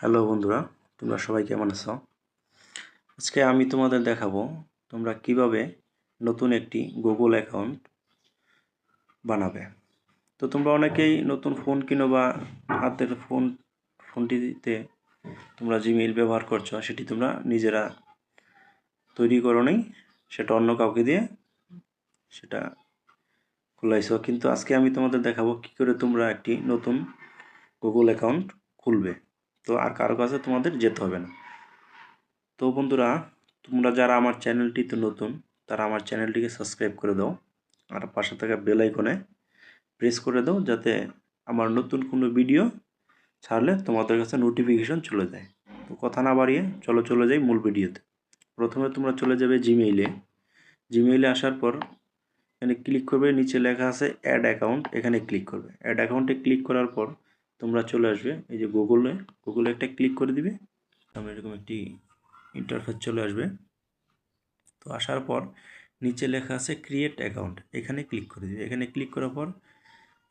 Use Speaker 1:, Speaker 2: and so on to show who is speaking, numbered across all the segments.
Speaker 1: Hello বন্ধুরা, তোমরা সবাই কেমন আছো? আজকে আমি তোমাদের দেখাবো তোমরা কিভাবে নতুন একটি গুগল অ্যাকাউন্ট বানাবে। তো তোমরা অনেকেই নতুন ফোন কিনো বা হাতের ফোনটিতে তোমরা জিমেইল ব্যবহার করছো, সেটি তোমরা নিজেরা তৈরি করো নাই, সেটা অন্য কাউকে দিয়ে সেটা খুলাইছো। কিন্তু আজকে আমি তোমাদের দেখাবো কি করে তোমরা একটি নতুন গুগল অ্যাকাউন্ট খুলবে। তো আর কারো কাছে তোমাদের যেতে হবে না। তো বন্ধুরা, তোমরা যারা আমার চ্যানেলটিতে নতুন তারা আমার চ্যানেলটিকে সাবস্ক্রাইব করে দাও আর পাশে থাকা বেল আইকনে প্রেস করে দাও, যাতে আমার নতুন কোনো ভিডিও ছাড়লে তোমাদের কাছে নোটিফিকেশন চলে যায়। তো কথা না বাড়িয়ে চলে যাই মূল ভিডিওতে। প্রথমে তোমরা চলে যাবে জিমেইলে আসার পর এখানে ক্লিক করবে, নিচে লেখা আছে অ্যাড অ্যাকাউন্ট, এখানে ক্লিক করবে। অ্যাড অ্যাকাউন্টে ক্লিক করার পর তোমরা চলে আসবে এই যে গুগলে একটা ক্লিক করে দিবে। তারপর এরকম একটি ইন্টারফেস চলে আসবে। তো আসার পর নিচে লেখা আছে ক্রিয়েট অ্যাকাউন্ট, এখানে ক্লিক করে দিবে। এখানে ক্লিক করার পর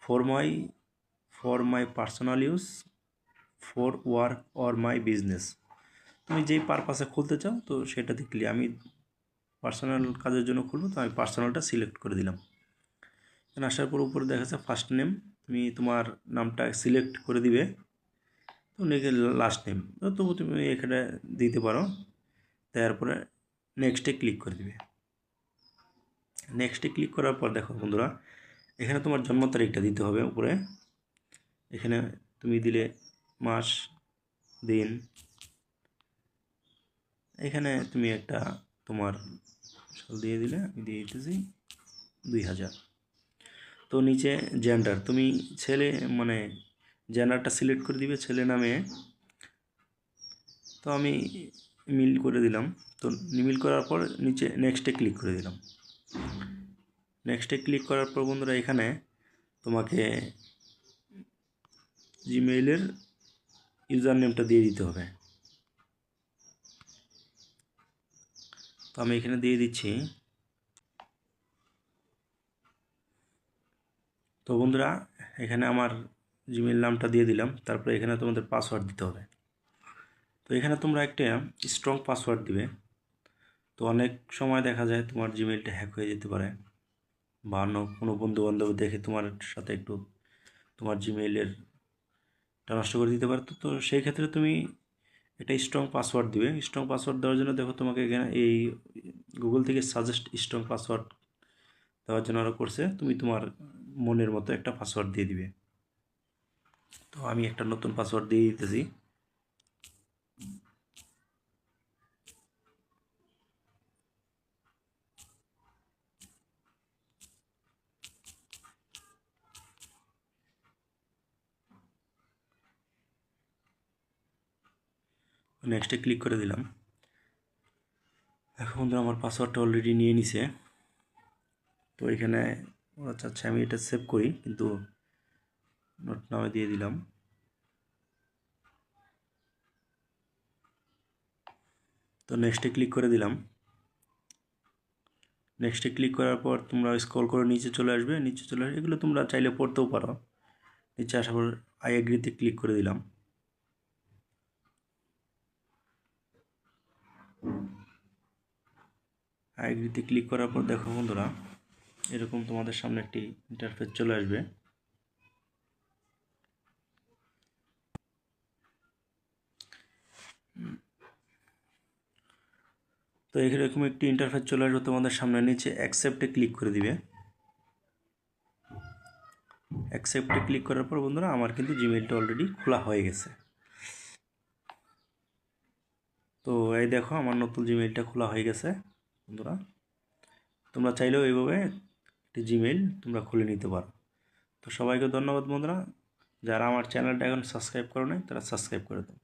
Speaker 1: for my personal use, for work or my business, তুমি যেই পারপাসে খুলতে চাও তো সেটাতে ক্লিক। আমি পার্সোনাল কাজের জন্য খুলবো, তো আমি পার্সোনালটা সিলেক্ট করে দিলাম। এখানে আসার পর উপরে দেখা যাচ্ছে ফার্স্ট নেম, তুমি তোমার নামটা সিলেক্ট করে দিবে। তো লাস্ট নেম তবু তুমি এখানে দিতে পারো। তারপরে নেক্সটে ক্লিক করে দিবে। নেক্সটে ক্লিক করার পর দেখো বন্ধুরা, এখানে তোমার জন্ম তারিখটা দিতে হবে উপরে। এখানে তুমি দিলে মাস, দিন, এখানে তুমি একটা তোমার সাল দিয়ে দিলে, আমি দিয়ে দিতেছি 2000। তো নিচে জেন্ডার, তুমি ছেলে মানে জেন্ডারটা সিলেক্ট করে দিবে, ছেলে নামে। তো আমি মিল করে দিলাম। তো মিল করার পর নিচে নেক্সটে ক্লিক করে দিলাম। নেক্সটে ক্লিক করার পর বন্ধুরা, এখানে তোমাকে জিমেইলের ইউজার নেমটা দিয়ে দিতে হবে। তো আমি এখানে দিয়ে দিচ্ছি। তো বন্ধুরা, এখানে আমার জিমেইল নামটা দিয়ে দিলাম। তারপরে এখানে তোমাদের পাসওয়ার্ড দিতে হবে। তো এখানে তোমরা একটা স্ট্রং পাসওয়ার্ড দিবে। তো অনেক সময় দেখা যায় তোমার জিমেইলটা হ্যাক হয়ে যেতে পারে, বা অন্য কোনো বন্ধুবান্ধব দেখে তোমার সাথে একটু তোমার জিমেইলের নষ্ট করে দিতে পারে। তো সেই ক্ষেত্রে তুমি একটা স্ট্রং পাসওয়ার্ড দিবে। স্ট্রং পাসওয়ার্ড দেওয়ার জন্য দেখো তোমাকে এখানে এই গুগল থেকে সাজেস্ট স্ট্রং পাসওয়ার্ড দেওয়ার জন্য আরও করছে, তুমি তোমার মনের মতো একটা পাসওয়ার্ড দিয়ে দিবে। তো আমি একটা নতুন পাসওয়ার্ড দিয়ে দিতেছি। নেক্সটে ক্লিক করে দিলাম। এখন বন্ধুরা, আমার পাসওয়ার্ডটা অলরেডি নিয়ে নিছে। তো এখানে ওরা চাচ্ছে আমি এটা সেভ করি, কিন্তু নোট নামে দিয়ে দিলাম। তো নেক্সটে ক্লিক করে দিলাম। নেক্সটে ক্লিক করার পর তোমরা স্ক্রল করে নিচে চলে আসবে। এগুলো তোমরা চাইলে পড়তেও পারো। নিচে আসার পর আই এগ্রিতে ক্লিক করে দিলাম। আই এগ্রিতে ক্লিক করার পর দেখো বন্ধুরা, এরকম তোমাদের সামনে একটি ইন্টারফেস চলে আসবে। তো এরকম একটি ইন্টারফেস চলে আসবে তোমাদের সামনে। নিচে অ্যাকসেপ্টে ক্লিক করে দিবে। অ্যাকসেপ্টে ক্লিক করার পর বন্ধুরা, আমার কিন্তু জিমেইলটা অলরেডি খোলা হয়ে গেছে। তো এই দেখো আমার নতুন জিমেইলটা খোলা হয়ে গেছে বন্ধুরা। তোমরা চাইলেও এইভাবে একটি জিমেইল তোমরা খুলে নিতে পারো। তো সবাইকে ধন্যবাদ বন্ধুরা। যারা আমার চ্যানেলটা এখন সাবস্ক্রাইব করো নাই তারা সাবস্ক্রাইব করে দাও।